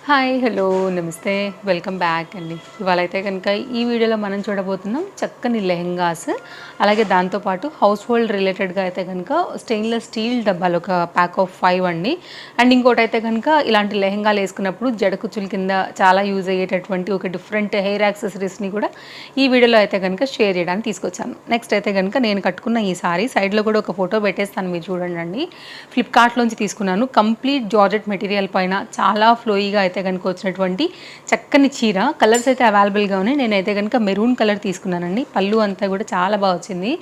Hi hello నమస్తే welcome back అండి. ఇవాళ అయితే కనుక ఈ వీడియోలో మనం చూడబోతున్నాం చక్కని లెహెంగాస్, అలాగే దాంతోపాటు హౌస్ హోల్డ్ రిలేటెడ్గా అయితే కనుక స్టెయిన్లెస్ స్టీల్ డబ్బాలు ఒక ప్యాక్ ఆఫ్ 5 అండి. అండ్ ఇంకోటి అయితే కనుక ఇలాంటి లెహెంగాలు వేసుకున్నప్పుడు జడకుచ్చుల కింద చాలా యూజ్ అయ్యేటటువంటి ఒక డిఫరెంట్ హెయిర్ యాక్సెసరీస్ని కూడా ఈ వీడియోలో అయితే కనుక షేర్ చేయడానికి తీసుకొచ్చాను. నెక్స్ట్ అయితే కనుక నేను కట్టుకున్న ఈ సారీ సైడ్లో కూడా ఒక ఫోటో పెట్టేస్తాను, మీరు చూడండి. ఫ్లిప్కార్ట్లోంచి తీసుకున్నాను. కంప్లీట్ జార్జెట్ మెటీరియల్ పైన చాలా ఫ్లోయిగా అయితే కనుక వచ్చినటువంటి చక్కని చీర. కలర్స్ అయితే అవైలబుల్గా ఉన్నాయి. నేనైతే కనుక మెరూన్ కలర్ తీసుకున్నానండి. పళ్ళు అంతా కూడా చాలా బాగా వచ్చింది.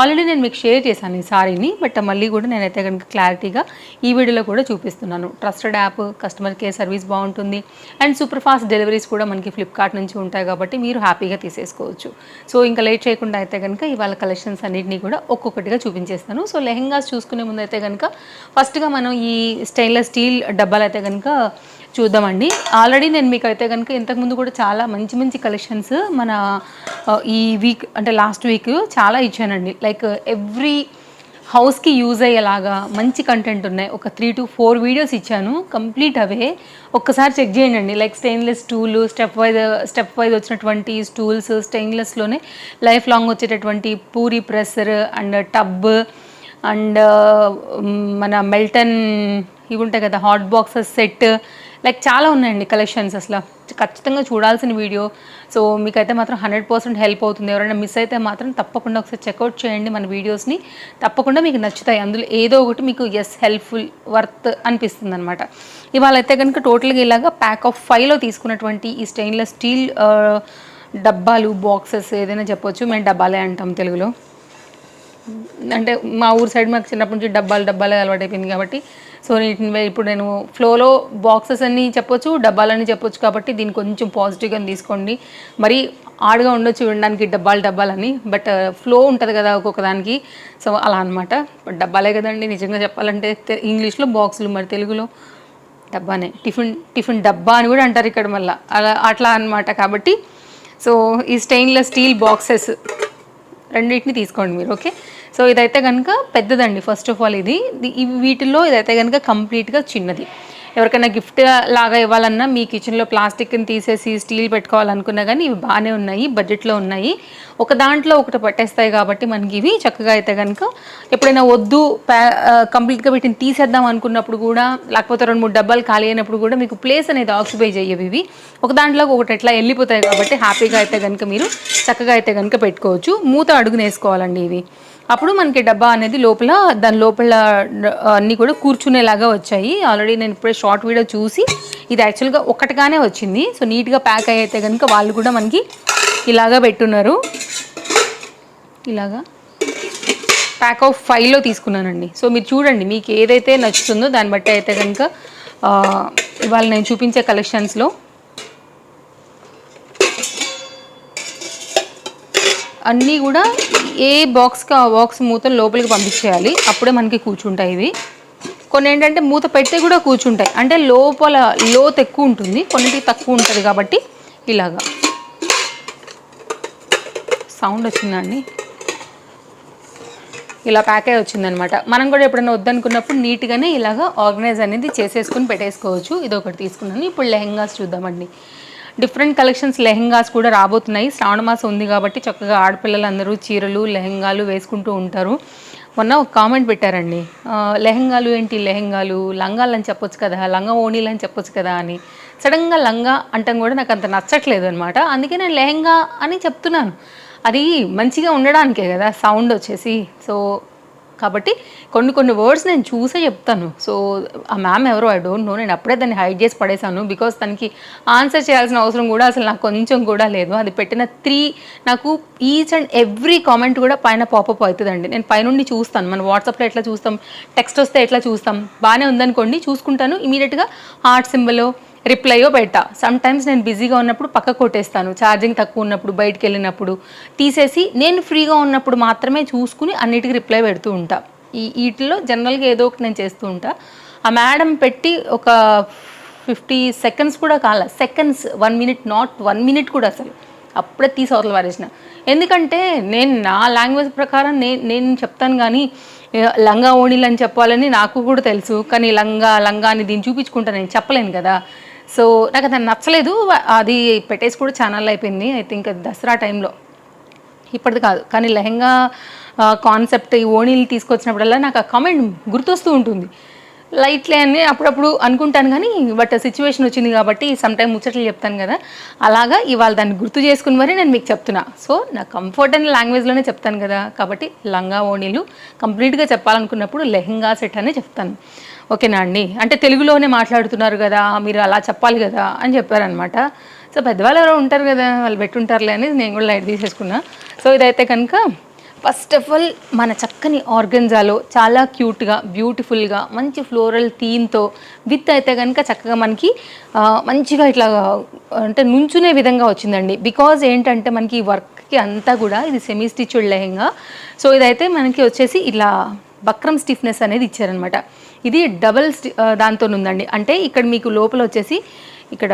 ఆల్రెడీ నేను మీకు షేర్ చేశాను ఈ సారీని, బట్ మళ్ళీ కూడా నేనైతే కనుక క్లారిటీగా ఈ వీడియోలో కూడా చూపిస్తున్నాను. Trusted app, customer care service బాగుంటుంది, అండ్ సూపర్ ఫాస్ట్ డెలివరీస్ కూడా మనకి ఫ్లిప్కార్ట్ నుంచి ఉంటాయి కాబట్టి మీరు హ్యాపీగా తీసేసుకోవచ్చు. సో ఇంకా లేట్ చేయకుండా అయితే కనుక ఇవాళ కలెక్షన్స్ అన్నింటినీ కూడా ఒక్కొక్కటిగా చూపించేస్తాను. సో లెహెంగాస్ చూసుకునే ముందు అయితే కనుక ఫస్ట్గా మనం ఈ స్టెయిన్లెస్ స్టీల్ డబ్బాలు అయితే కనుక చూద్దామండి. ఆల్రెడీ నేను మీకు అయితే కనుక ఇంతకుముందు కూడా చాలా మంచి మంచి కలెక్షన్స్ మన ఈ వీక్ అంటే లాస్ట్ వీక్ చాలా ఇచ్చానండి. లైక్ ఎవ్రీ హౌస్కి యూజ్ అయ్యేలాగా మంచి కంటెంట్ ఉన్నాయి. ఒక 3 to 4 వీడియోస్ ఇచ్చాను, కంప్లీట్ అవే. ఒక్కసారి చెక్ చేయండి. Like stainless stool, step wise వచ్చినటువంటి స్టూల్స్, స్టెయిన్లెస్లోనే లైఫ్ లాంగ్ వచ్చేటటువంటి puri pressure and tub and మన మెల్టన్ ఇవి ఉంటాయి కదా, హాట్ బాక్సెస్ సెట్, లైక్ చాలా ఉన్నాయండి కలెక్షన్స్. అసలు ఖచ్చితంగా చూడాల్సిన వీడియో. సో మీకైతే మాత్రం 100% హెల్ప్ అవుతుంది. ఎవరైనా మిస్ అయితే మాత్రం తప్పకుండా ఒకసారి చెక్అవుట్ చేయండి మన వీడియోస్ని. తప్పకుండా మీకు నచ్చుతాయి. అందులో ఏదో ఒకటి మీకు హెల్ప్ఫుల్, వర్త్ అనిపిస్తుంది అనమాట. ఇవాళ అయితే కనుక టోటల్గా ఇలాగా ప్యాక్ ఆఫ్ 5లో తీసుకున్నటువంటి ఈ స్టెయిన్లెస్ స్టీల్ డబ్బాలు, బాక్సెస్ ఏదైనా చెప్పొచ్చు, మేము డబ్బాలే అంటాం తెలుగులో. అంటే మా ఊరు సైడ్ మాకు చిన్నప్పటి నుంచి డబ్బాలే అలవాటు అయిపోయింది కాబట్టి, సో ఇప్పుడు నేను ఫ్లోలో బాక్సెస్ అని చెప్పొచ్చు, డబ్బాలని చెప్పొచ్చు కాబట్టి దీన్ని కొంచెం పాజిటివ్గా తీసుకోండి. మరి ఆడుగా ఉండొచ్చు వినడానికి డబ్బాలని, బట్ ఫ్లో ఉంటుంది కదా ఒక్కొక్క దానికి, సో అలా అనమాట. బట్ డబ్బాలే కదండి నిజంగా చెప్పాలంటే. ఇంగ్లీష్లో బాక్సులు, మరి తెలుగులో డబ్బానే. టిఫిన్ డబ్బా అని కూడా అంటారు ఇక్కడ మళ్ళీ, అట్లా అనమాట. కాబట్టి సో ఈ స్టెయిన్లెస్ స్టీల్ బాక్సెస్ రెండింటిని తీసుకోండి మీరు, ఓకే. సో ఇదైతే కనుక పెద్దదండి. ఫస్ట్ ఆఫ్ ఆల్ ఇది వీటిల్లో ఇదైతే కనుక కంప్లీట్గా చిన్నది. ఎవరికైనా గిఫ్ట్ లాగా ఇవ్వాలన్నా మీ కిచెన్లో ప్లాస్టిక్ని తీసేసి స్టీల్ పెట్టుకోవాలనుకున్నా కానీ ఇవి బాగానే ఉన్నాయి, బడ్జెట్లో ఉన్నాయి. ఒక దాంట్లో ఒకటి పట్టేస్తాయి కాబట్టి మనకి ఇవి చక్కగా అయితే కనుక ఎప్పుడైనా వద్దు కంప్లీట్గా వీటిని తీసేద్దాం అనుకున్నప్పుడు కూడా, లేకపోతే 2-3 డబ్బాలు ఖాళీ అయినప్పుడు కూడా మీకు ప్లేస్ అనేది ఆక్యుపై చేయవి. ఇవి ఒక దాంట్లో ఒకటి ఎట్లా వెళ్ళిపోతాయి కాబట్టి హ్యాపీగా అయితే కనుక మీరు చక్కగా అయితే కనుక పెట్టుకోవచ్చు. మూత అడుగున వేసుకోవాలండి ఇవి. అప్పుడు మనకి డబ్బా అనేది దాని లోపల అన్నీ కూడా కూర్చునేలాగా వచ్చాయి. ఆల్రెడీ నేను ఇప్పుడే షార్ట్ వీడియో చూసి ఇది యాక్చువల్గా ఒకటిగానే వచ్చింది. సో నీట్గా ప్యాక్ అయితే కనుక వాళ్ళు కూడా మనకి ఇలాగా పెట్టున్నారు. ఇలాగా ప్యాక్ ఆఫ్ 5లో తీసుకున్నానండి. సో మీరు చూడండి, మీకు ఏదైతే నచ్చుతుందో దాన్ని బట్టి అయితే కనుక ఇవాళ నేను చూపించే కలెక్షన్స్లో అన్నీ కూడా ఏ బాక్స్కి ఆ బాక్స్ మూతలు లోపలికి పంపించేయాలి, అప్పుడే మనకి కూర్చుంటాయి ఇవి. కొన్ని ఏంటంటే మూత పెడితే కూడా కూర్చుంటాయి, అంటే లోపల లోతు ఎక్కువ ఉంటుంది, కొన్నిటికి తక్కువ ఉంటుంది కాబట్టి ఇలాగా. సౌండ్ వచ్చిందండి. ఇలా ప్యాక్ అయ్యి వచ్చిందనమాట. మనం కూడా ఎప్పుడైనా వద్దనుకున్నప్పుడు నీట్గానే ఇలాగా ఆర్గనైజ్ అనేది చేసేసుకుని పెట్టేసుకోవచ్చు. ఇది ఒకటి తీసుకున్నాను. ఇప్పుడు లెహెంగాస్ చూద్దామండి. డిఫరెంట్ కలెక్షన్స్ లెహెంగాస్ కూడా రాబోతున్నాయి. శ్రావణ మాసం ఉంది కాబట్టి చక్కగా ఆడపిల్లలందరూ చీరలు, లెహెంగాలు వేసుకుంటూ ఉంటారు. మొన్న ఒక కామెంట్ పెట్టారండి, లెహెంగాలు ఏంటి, లెహెంగాలు లంగాలు అని చెప్పొచ్చు కదా, లంగా ఓణీలు అని చెప్పొచ్చు కదా అని. సడన్గా లంగా అంటాం కూడా నాకు అంత నచ్చట్లేదు అనమాట. అందుకే నేను లెహెంగా అని చెప్తున్నాను. అది మంచిగా ఉండడానికే కదా సౌండ్ వచ్చేసి. సో కాబట్టి కొన్ని వర్డ్స్ నేను చూసే చెప్తాను. సో ఆ మ్యామ్ ఎవరో ఐ డోంట్ నో, నేను అప్పుడే దాన్ని హైడ్ చేసి పడేశాను. బికాస్ తనకి ఆన్సర్ చేయాల్సిన అవసరం కూడా అసలు నాకు కొంచెం కూడా లేదు. అది పెట్టిన నాకు ఈచ్ అండ్ ఎవ్రీ కామెంట్ కూడా పైన పాపప్ అవుతుందండి. నేను పైనుండి చూస్తాను. మన వాట్సాప్లో ఎట్లా చూస్తాం, టెక్స్ట్ వస్తే ఎట్లా చూస్తాం, బాగానే ఉందనుకోండి చూసుకుంటాను, ఇమీడియట్గా హార్ట్ సింబల్ రిప్లైయో పెట్టా. సమ్ టైమ్స్ నేను బిజీగా ఉన్నప్పుడు పక్క కొట్టేస్తాను, ఛార్జింగ్ తక్కువ ఉన్నప్పుడు, బయటికి వెళ్ళినప్పుడు తీసేసి నేను ఫ్రీగా ఉన్నప్పుడు మాత్రమే చూసుకుని అన్నిటికీ రిప్లై పెడుతూ ఉంటా. వీటిలో జనరల్గా ఏదో ఒకటి నేను చేస్తూ ఉంటా. ఆ మేడం పెట్టి ఒక 50 seconds కూడా కాల, సెకండ్స్, 1 minute, నాట్ 1 minute కూడా, అసలు అప్పుడే తీసి అవతల పారేసిన. ఎందుకంటే నేను నా లాంగ్వేజ్ ప్రకారం నేను చెప్తాను, కానీ లంగా ఓణీలు అని చెప్పాలని నాకు కూడా తెలుసు. కానీ లంగా అని దీన్ని చూపించుకుంటా నేను చెప్పలేను కదా. సో నాకు అది నచ్చలేదు. అది పెట్టేసి కూడా ఛానల్ అయిపోయింది. ఐ థింక్ దసరా టైంలో, ఇప్పటిది కాదు. కానీ లెహెంగా కాన్సెప్ట్ ఈ ఓణీలు తీసుకొచ్చినప్పుడల్లా నాకు ఆ కామెంట్ గుర్తొస్తూ ఉంటుంది. లైట్లే అని అప్పుడప్పుడు అనుకుంటాను కానీ బట్ సిచ్యువేషన్ వచ్చింది కాబట్టి సమ్ టైమ్ ముచ్చట్లు చెప్తాను కదా, అలాగా ఇవాళ దాన్ని గుర్తు చేసుకుని మరి నేను మీకు చెప్తున్నా. సో నా కంఫర్ట్ అండ్ లాంగ్వేజ్లోనే చెప్తాను కదా, కాబట్టి లంగా ఓణీలు కంప్లీట్గా చెప్పాలనుకున్నప్పుడు లెహెంగా సెట్ అనే చెప్తాను. ఓకేనా అండి? అంటే తెలుగులోనే మాట్లాడుతున్నారు కదా, మీరు అలా చెప్పాలి కదా అని చెప్పారనమాట. సో పెద్దవాళ్ళు ఎవరో ఉంటారు కదా, వాళ్ళు పెట్టుంటారులే అని నేను కూడా లైట్ తీసేసుకున్నా. సో ఇదైతే కనుక ఫస్ట్ ఆఫ్ ఆల్ మన చక్కని ఆర్గన్జాలో చాలా క్యూట్గా బ్యూటిఫుల్గా మంచి ఫ్లోరల్ థీమ్తో విత్ అయితే కనుక చక్కగా మనకి మంచిగా ఇట్లా అంటే నుంచునే విధంగా వచ్చిందండి. బికాజ్ ఏంటంటే మనకి ఈ వర్క్కి అంతా కూడా ఇది సెమీ స్టిచ్డ్ లెహెంగా. సో ఇదైతే మనకి వచ్చేసి ఇలా బక్రం స్టిఫ్నెస్ అనేది ఇచ్చారనమాట. ఇది డబల్ దాంతో ఉందండి. అంటే ఇక్కడ మీకు లోపల వచ్చేసి ఇక్కడ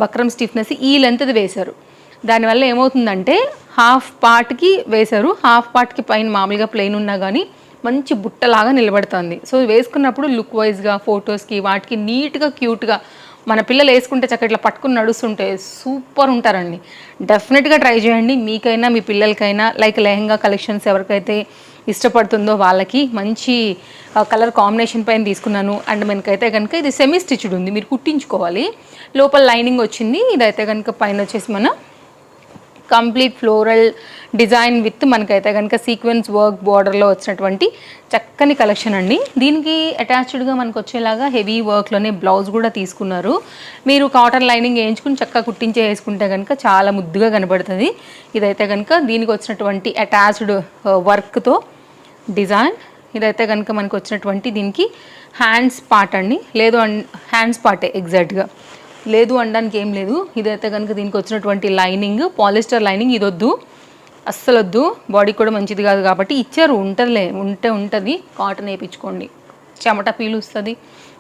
బక్రం స్టిఫ్నెస్ ఈ లెంత్ది వేశారు. దానివల్ల ఏమవుతుందంటే హాఫ్ పార్ట్కి వేశారు, హాఫ్ పార్ట్కి పైన మామూలుగా ప్లెయిన్ ఉన్నా కానీ మంచి బుట్టలాగా నిలబడుతుంది. సో వేసుకున్నప్పుడు లుక్ వైజ్గా ఫొటోస్కి వాటికి నీట్గా క్యూట్గా మన పిల్లలు వేసుకుంటే చక్కగా ఇట్లా పట్టుకుని నడుస్తుంటే సూపర్ ఉంటారండి. డెఫినెట్గా ట్రై చేయండి. మీకైనా మీ పిల్లలకైనా లైక్ లెహెంగా కలెక్షన్స్ ఎవరికైతే ఇష్టపడుతుందో వాళ్ళకి మంచి కలర్ కాంబినేషన్ పైన తీసుకున్నాను. అండ్ మనకైతే కనుక ఇది సెమీ స్టిచ్డ్ ఉంది, మీరు కుట్టించుకోవాలి. లోపల లైనింగ్ వచ్చింది. ఇదైతే కనుక పైన వచ్చేసి మన కంప్లీట్ ఫ్లోరల్ డిజైన్ విత్ మనకైతే కనుక సీక్వెన్స్ వర్క్ బార్డర్లో వచ్చినటువంటి చక్కని కలెక్షన్ అండి. దీనికి అటాచ్డ్గా మనకు వచ్చేలాగా హెవీ వర్క్లోనే బ్లౌజ్ కూడా తీసుకున్నారు. మీరు కాటన్ లైనింగ్ వేయించుకుని చక్కగా కుట్టించే వేసుకుంటే కనుక చాలా ముద్దుగా కనబడుతుంది. ఇదైతే కనుక దీనికి వచ్చినటువంటి అటాచ్డ్ వర్క్తో డిజైన్. ఇదైతే కనుక మనకు వచ్చినటువంటి దీనికి హ్యాండ్స్ పార్ట్ అండి, లేదు హ్యాండ్స్ పార్టే ఎగ్జాక్ట్గా, లేదు అనడానికి ఏం లేదు. ఇదైతే కనుక దీనికి వచ్చినటువంటి లైనింగ్ పాలిస్టర్ లైనింగ్, ఇది వద్దు అస్సలు వద్దు, బాడీ కూడా మంచిది కాదు కాబట్టి ఇచ్చారు. ఉంటుంది కాటన్ వేయించుకోండి, చెమట పీలుస్తుంది,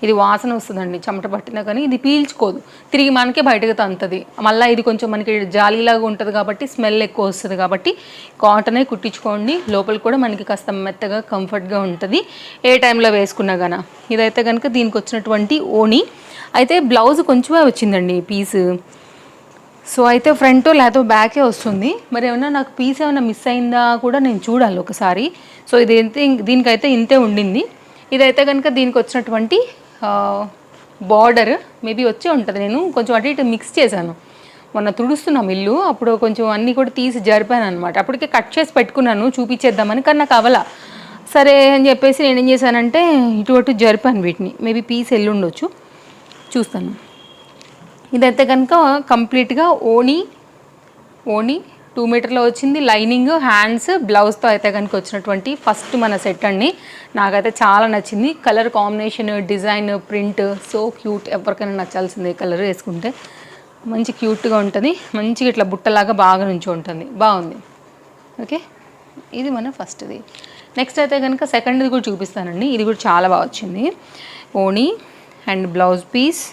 ఇది వాసన వస్తుందండి చెమట పట్టినా కానీ ఇది పీల్చుకోదు, తిరిగి మనకే బయటకు తంతుంది. మళ్ళీ ఇది కొంచెం మనకి జాలీలాగా ఉంటుంది కాబట్టి స్మెల్ ఎక్కువ వస్తుంది కాబట్టి కాటనే కుట్టించుకోండి. లోపల కూడా మనకి కాస్త మెత్తగా కంఫర్ట్గా ఉంటుంది ఏ టైంలో వేసుకున్నా గాన. ఇదైతే కనుక దీనికి వచ్చినటువంటి ఓణి. అయితే బ్లౌజ్ కొంచెమే వచ్చిందండి పీసు. సో అయితే ఫ్రంట్ లేకపోతే బ్యాకే వస్తుంది. మరి ఏమన్నా నాకు పీస్ ఏమైనా మిస్ అయిందా కూడా నేను చూడాలి ఒకసారి. సో ఇది దీనికైతే ఇంతే ఉండింది. ఇదైతే కనుక దీనికి వచ్చినటువంటి బార్డర్ మేబీ వచ్చే ఉంటుంది. నేను కొంచెం అటు ఇటు మిక్స్ చేశాను, మొన్న తుడుస్తున్నాం ఇల్లు, అప్పుడు కొంచెం అన్నీ కూడా తీసి జరిపాను అనమాట. అప్పటికే కట్ చేసి పెట్టుకున్నాను చూపించేద్దామని, కానీ నాకు అవలా. సరే అని చెప్పేసి నేను ఏం చేశానంటే ఇటు అటు జరిపాను వీటిని. మేబీ పీస్ వెళ్ళుండొచ్చు, చూస్తాను. ఇదైతే కనుక కంప్లీట్గా ఓణి 2 మీటర్లో వచ్చింది. లైనింగ్ హ్యాండ్స్ బ్లౌజ్తో అయితే కనుక వచ్చినటువంటి ఫస్ట్ మన సెట్ అండి. నాకైతే చాలా నచ్చింది. Colour combination, design, print so cute. ఎవరికైనా నచ్చాల్సిందే కలర్ వేసుకుంటే మంచి క్యూట్గా ఉంటుంది. మంచిగా ఇట్లా బుట్టలాగా బాగా నుంచి ఉంటుంది, బాగుంది. ఓకే, ఇది మన ఫస్ట్ది. నెక్స్ట్ అయితే కనుక సెకండ్ది కూడా చూపిస్తానండి. ఇది కూడా చాలా బాగా వచ్చింది. ఓణి అండ్ బ్లౌజ్ పీస్.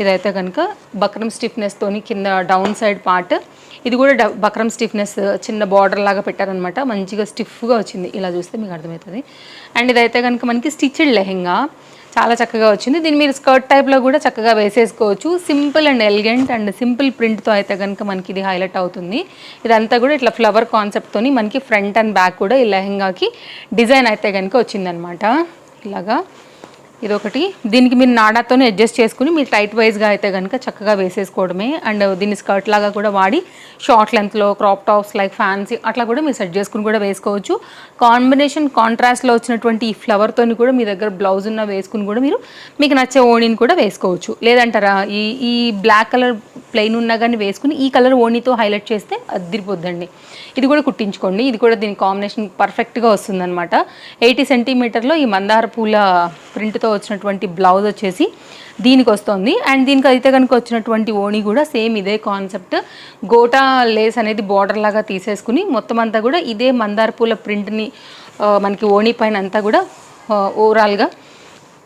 ఇదైతే కనుక బక్రమ్ స్టిఫ్నెస్తోని కింద డౌన్ సైడ్ పార్ట్, ఇది కూడా బక్రం స్టిఫ్నెస్ చిన్న బార్డర్ లాగా పెట్టారనమాట. మంచిగా స్టిఫ్గా వచ్చింది, ఇలా చూస్తే మీకు అర్థమవుతుంది. అండ్ ఇదైతే కనుక మనకి స్టిచ్డ్ లెహెంగా చాలా చక్కగా వచ్చింది. దీన్ని మీరు స్కర్ట్ టైప్లో కూడా చక్కగా వేసేసుకోవచ్చు. Simple and elegant and simple ప్రింట్తో అయితే కనుక మనకి ఇది హైలైట్ అవుతుంది. ఇదంతా కూడా ఇట్లా ఫ్లవర్ కాన్సెప్ట్తోని మనకి ఫ్రంట్ అండ్ బ్యాక్ కూడా ఈ లెహెంగాకి డిజైన్ అయితే కనుక వచ్చిందనమాట. ఇలాగా ఇదొకటి. దీనికి మీరు నాడాతోనే అడ్జస్ట్ చేసుకుని మీరు టైట్ వైజ్గా అయితే కనుక చక్కగా వేసేసుకోవడమే. అండ్ దీన్ని స్కర్ట్ లాగా కూడా వాడి షార్ట్ లెంత్లో క్రాప్ టాప్స్ లైక్ ఫ్యాన్సీ అట్లా కూడా మీరు సెట్ చేసుకుని కూడా వేసుకోవచ్చు. కాంబినేషన్ కాంట్రాస్ట్లో వచ్చినటువంటి ఈ ఫ్లవర్తోని కూడా మీ దగ్గర బ్లౌజ్ ఉన్న వేసుకుని కూడా మీరు మీకు నచ్చే ఓణీని కూడా వేసుకోవచ్చు. లేదంటారా ఈ బ్లాక్ కలర్ ప్లెయిన్ ఉన్నా కానీ వేసుకుని ఈ కలర్ ఓణీతో హైలైట్ చేస్తే అదిరిపోద్దండి. ఇది కూడా కుట్టించుకోండి. ఇది కూడా దీని కాంబినేషన్ పర్ఫెక్ట్గా వస్తుందన్నమాట. 80 సెంటీమీటర్లో ఈ మందార పూల ప్రింట్తో వచ్చినటువంటి బ్లౌజ్ వచ్చేసి దీనికి వస్తుంది. అండ్ దీనికి అయితే కనుక వచ్చినటువంటి ఓణి కూడా సేమ్ ఇదే కాన్సెప్ట్. గోటా లేస్ అనేది బార్డర్ లాగా తీసేసుకుని మొత్తం అంతా కూడా ఇదే మందార పూల ప్రింట్ని మనకి ఓణి పైన అంతా కూడా ఓవరాల్గా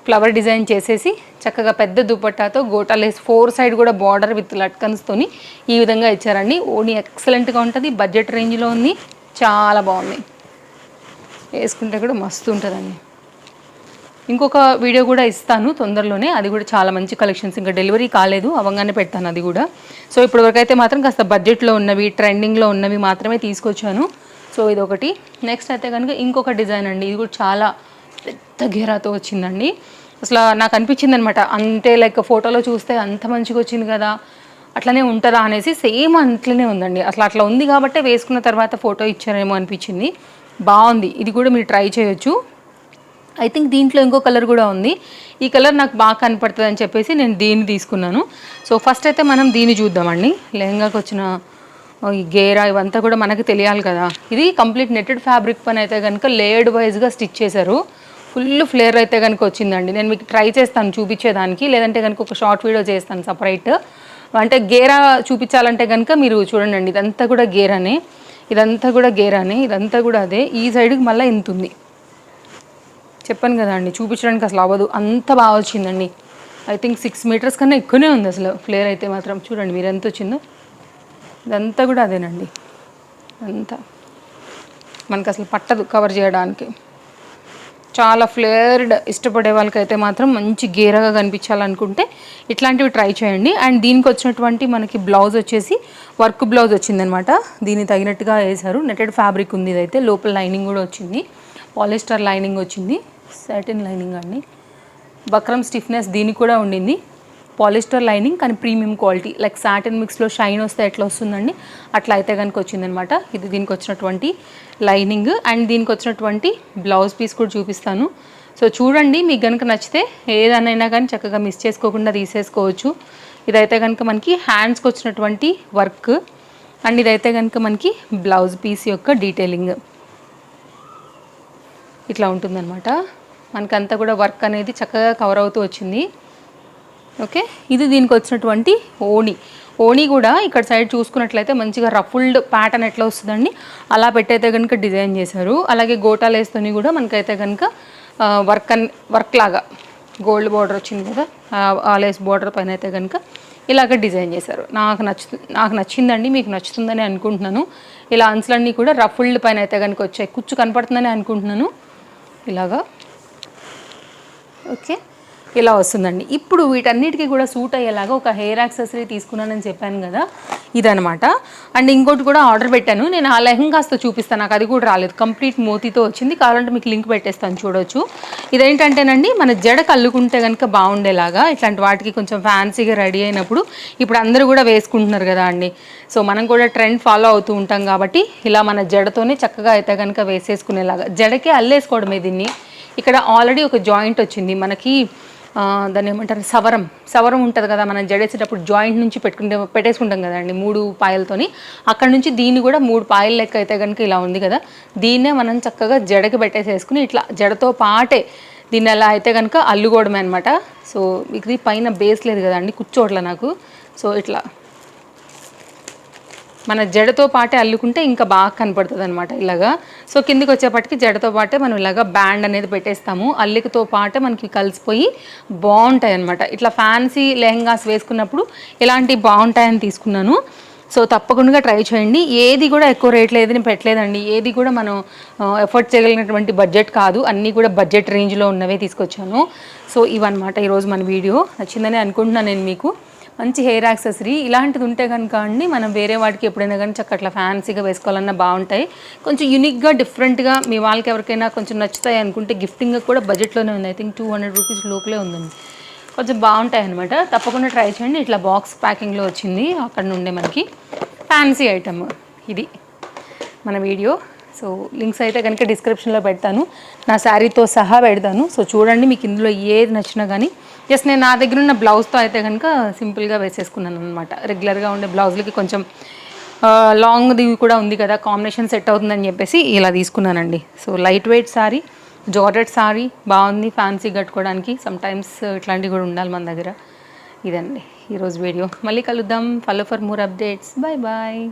ఫ్లవర్ డిజైన్ చేసేసి చక్కగా పెద్ద దుపట్టాతో గోటా లేస్ 4 సైడ్ కూడా బార్డర్ విత్ లట్కన్స్తోని ఈ విధంగా ఇచ్చారండి. ఓణి ఎక్సలెంట్గా ఉంటుంది, బడ్జెట్ రేంజ్లో ఉంది, చాలా బాగుంది, వేసుకుంటే కూడా మస్తు ఉంటుందండి. ఇంకొక వీడియో కూడా ఇస్తాను తొందరలోనే, అది కూడా చాలా మంచి కలెక్షన్స్, ఇంకా డెలివరీ కాలేదు, అవ్వగానే పెడతాను అది కూడా. సో ఇప్పటివరకు అయితే మాత్రం కాస్త బడ్జెట్లో ఉన్నవి, ట్రెండింగ్లో ఉన్నవి మాత్రమే తీసుకొచ్చాను. సో ఇదొకటి. నెక్స్ట్ అయితే కనుక ఇంకొక డిజైన్ అండి, ఇది కూడా చాలా పెద్ద గేరాతో వచ్చిందండి. అసలు నాకు అనిపించింది అనమాట, అంతే లైక్ ఫోటోలో చూస్తే అంత మంచిగా వచ్చింది కదా, అట్లనే ఉంటుందా అనేసి, సేమ్ అట్లనే ఉందండి. అట్లా ఉంది కాబట్టి వేసుకున్న తర్వాత ఫోటో ఇచ్చారేమో అనిపించింది. బాగుంది, ఇది కూడా మీరు ట్రై చేయొచ్చు. ఐ థింక్ దీంట్లో ఇంకో కలర్ కూడా ఉంది, ఈ కలర్ నాకు బాగా కనపడుతుంది అని చెప్పేసి నేను దీన్ని తీసుకున్నాను. సో ఫస్ట్ అయితే మనం దీన్ని చూద్దామండి. లెహంగాకి వచ్చిన ఈ గేరా ఇవంతా కూడా మనకి తెలియాలి కదా. ఇది కంప్లీట్ నెట్టెడ్ ఫ్యాబ్రిక్ పని అయితే కనుక లేయర్డ్ వైజ్గా స్టిచ్ చేశారు. ఫుల్ ఫ్లేర్ అయితే కనుక వచ్చిందండి. నేను మీకు ట్రై చేస్తాను చూపించేదానికి, లేదంటే కనుక ఒక షార్ట్ వీడియో చేస్తాను సపరేట్. అంటే గేరా చూపించాలంటే కనుక మీరు చూడండి, ఇదంతా కూడా గేరానే, ఇదంతా కూడా గేరానే, ఇదంతా కూడా అదే. ఈ సైడ్కి మళ్ళీ ఇంత ఉంది, చెప్పాను కదా అండి, చూపించడానికి అసలు అవ్వదు, అంత బాగా వచ్చిందండి. ఐ థింక్ 6 మీటర్స్ కన్నా ఎక్కువనే ఉంది అసలు ఫ్లేర్ అయితే మాత్రం. చూడండి మీరు ఎంత వచ్చిందో, ఇదంతా కూడా అదేనండి. అంతా మనకు అసలు పట్టదు కవర్ చేయడానికి. చాలా ఫ్లేర్డ్ ఇష్టపడే వాళ్ళకైతే మాత్రం మంచి గేరగా కనిపించాలనుకుంటే ఇట్లాంటివి ట్రై చేయండి. అండ్ దీనికి వచ్చినటువంటి మనకి బ్లౌజ్ వచ్చేసి వర్క్ బ్లౌజ్ వచ్చిందనమాట. దీన్ని తగినట్టుగా వేశారు. నెటెడ్ ఫ్యాబ్రిక్ ఉంది ఇదైతే, లోపల లైనింగ్ కూడా వచ్చింది, పాలిస్టర్ లైనింగ్ వచ్చింది, సాటిన్ లైనింగ్ అండి. బక్రమ్ స్టిఫ్నెస్ దీనికి కూడా ఉండింది, పాలిస్టర్ లైనింగ్ కానీ ప్రీమియం క్వాలిటీ, లైక్ సాటిన్ మిక్స్లో షైన్ వస్తే ఎట్లా వస్తుందండి అట్లా అయితే కనుక వచ్చిందనమాట. ఇది దీనికి వచ్చినటువంటి లైనింగ్. అండ్ దీనికి వచ్చినటువంటి బ్లౌజ్ పీస్ కూడా చూపిస్తాను. సో చూడండి, మీకు కనుక నచ్చితే ఏదైనా కానీ చక్కగా మిస్ చేసుకోకుండా తీసేసుకోవచ్చు. ఇదైతే కనుక మనకి హ్యాండ్స్కి వచ్చినటువంటి వర్క్, అండ్ ఇదైతే కనుక మనకి బ్లౌజ్ పీస్ యొక్క డీటెయిలింగ్ ఇట్లా ఉంటుందన్నమాట. మనకంతా కూడా వర్క్ అనేది చక్కగా కవర్ అవుతూ వచ్చింది. ఓకే, ఇది దీనికి వచ్చినటువంటి ఓణి కూడా ఇక్కడ సైడ్ చూసుకున్నట్లయితే మంచిగా రఫుల్డ్ ప్యాటర్న్ ఎట్లా వస్తుందండి అలా పెట్టయితే కనుక డిజైన్ చేశారు. అలాగే గోటా లేస్తోని కూడా మనకైతే కనుక వర్క్ లాగా గోల్డ్ బార్డర్ వచ్చింది కదా, ఆ లేస్ బార్డర్ పైన అయితే కనుక ఇలాగ డిజైన్ చేశారు. నాకు నచ్చిందండి, మీకు నచ్చుతుందని అనుకుంటున్నాను. ఇలా అంచులన్నీ కూడా రఫుల్డ్ పైన అయితే కనుక వచ్చాయి, కుచ్చు కనపడుతుందని అనుకుంటున్నాను. ఇలాగా ఓకే, ఇలా వస్తుందండి. ఇప్పుడు వీటన్నిటికీ కూడా సూట్ అయ్యేలాగా ఒక హెయిర్ యాక్సెసరీ తీసుకున్నానని చెప్పాను కదా, ఇదనమాట. అండ్ ఇంకోటి కూడా ఆర్డర్ పెట్టాను నేను, ఆ లెహంగాస్తో చూపిస్తాను, నాకు అది కూడా రాలేదు, కంప్లీట్ మోతీతో వచ్చింది. కావాలంటే మీకు లింక్ పెట్టేస్తాను, చూడొచ్చు. ఇదేంటంటేనండి, మన జడకు అల్లుకుంటే కనుక బాగుండేలాగా ఇట్లాంటి వాటికి కొంచెం ఫ్యాన్సీగా రెడీ అయినప్పుడు ఇప్పుడు అందరూ కూడా వేసుకుంటున్నారు కదా అండి. సో మనం కూడా ట్రెండ్ ఫాలో అవుతూ ఉంటాం కాబట్టి ఇలా మన జడతోనే చక్కగా అయితే కనుక వేసేసుకునేలాగా, జడకే అల్లేసుకోవడమే దీన్ని. ఇక్కడ ఆల్రెడీ ఒక జాయింట్ వచ్చింది మనకి, దాన్ని ఏమంటారు, సవరం ఉంటుంది కదా, మనం జడేసేటప్పుడు జాయింట్ నుంచి పెట్టేసుకుంటాం కదండి 3 పాయలతోని. అక్కడ నుంచి దీన్ని కూడా 3 పాయల లెక్క అయితే కనుక ఇలా ఉంది కదా, దీన్నే మనం చక్కగా జడకి పెట్టేసేసుకుని ఇట్లా జడతో పాటే దీన్ని అలా అయితే కనుక అల్లుకోవడమే అనమాట. సో ఇది పైన బేస్ లేదు కదండి కూర్చోట్ల నాకు, సో ఇట్లా మన జడతో పాటే అల్లుకుంటే ఇంకా బాగా కనపడుతుంది అనమాట ఇలాగా. సో కిందికి వచ్చేపటికి జడతో పాటే మనం ఇలాగా బ్యాండ్ అనేది పెట్టేస్తాము, అల్లికతో పాటే మనకి కలిసిపోయి బాగుంటాయి అనమాట. ఇట్లా ఫ్యాన్సీ లెహంగాస్ వేసుకున్నప్పుడు ఇలాంటివి బాగుంటాయని తీసుకున్నాను. సో తప్పకుండా ట్రై చేయండి. ఏది కూడా ఎక్కువ రేట్లు ఏది పెట్టలేదండి, ఏది కూడా మనం ఎఫర్ట్ చేయగలిగినటువంటి బడ్జెట్ కాదు, అన్నీ కూడా బడ్జెట్ రేంజ్లో ఉన్నవే తీసుకొచ్చాను. సో ఇవన్నమాట ఈరోజు మన వీడియో. నచ్చిందని అనుకుంటున్నాను నేను మీకు. మంచి హెయిర్ యాక్సెసరీ ఇలాంటిది ఉంటే కనుక అండి, మనం వేరే వాటికి ఎప్పుడైనా కానీ చక్కట్లా ఫ్యాన్సీగా వేసుకోవాలన్నా బాగుంటాయి. కొంచెం యూనిక్గా డిఫరెంట్గా మీ వాళ్ళకి ఎవరికైనా కొంచెం నచ్చుతాయి అనుకుంటే గిఫ్టింగ్ కూడా బడ్జెట్లోనే ఉంది. ఐ థింక్ 200 రూపీస్ లోపలే ఉందండి, కొంచెం బాగుంటాయి అనమాట. తప్పకుండా ట్రై చేయండి. ఇట్లా బాక్స్ ప్యాకింగ్లో వచ్చింది, అక్కడ నుండే మనకి ఫ్యాన్సీ ఐటమ్ ఇది మన వీడియో. సో లింక్స్ అయితే కనుక డిస్క్రిప్షన్లో పెడతాను, నా శారీతో సహా పెడతాను. సో చూడండి, మీకు ఇందులో ఏది నచ్చినా కానీ. జస్ట్ నేను నా దగ్గర ఉన్న బ్లౌజ్తో అయితే కనుక సింపుల్గా వేసేసుకున్నాను అనమాట. రెగ్యులర్గా ఉండే బ్లౌజులకి కొంచెం లాంగ్ది కూడా ఉంది కదా, కాంబినేషన్ సెట్ అవుతుందని చెప్పేసి ఇలా తీసుకున్నానండి. So light weight sari, georgette sari బాగుంది, ఫ్యాన్సీ కట్టుకోవడానికి. సమ్టైమ్స్ ఇట్లాంటివి కూడా ఉండాలి మన దగ్గర. ఇదండి ఈరోజు వీడియో. మళ్ళీ కలుద్దాం. Follow for more updates. Bye bye.